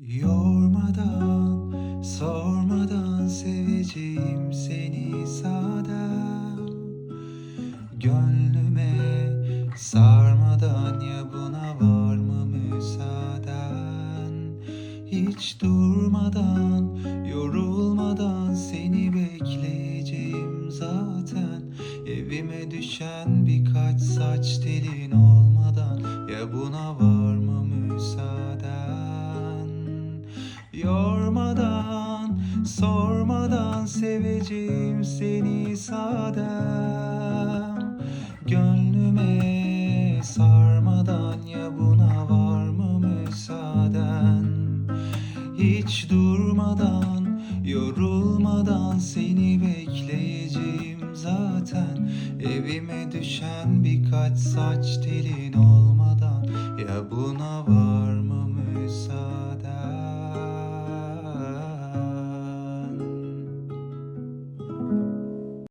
Yormadan, sormadan seveceğim seni sağdan. Gönlüme sarmadan ya buna var mı müsaaden? Hiç durmadan, yorulmadan seni bekleyeceğim zaten. Evime düşen birkaç saç telin olmadan ya buna var mı müsaaden? Yormadan, sormadan seveceğim seni sadem. Gönlüme sarmadan ya buna var mı müsaaden? Hiç durmadan, yorulmadan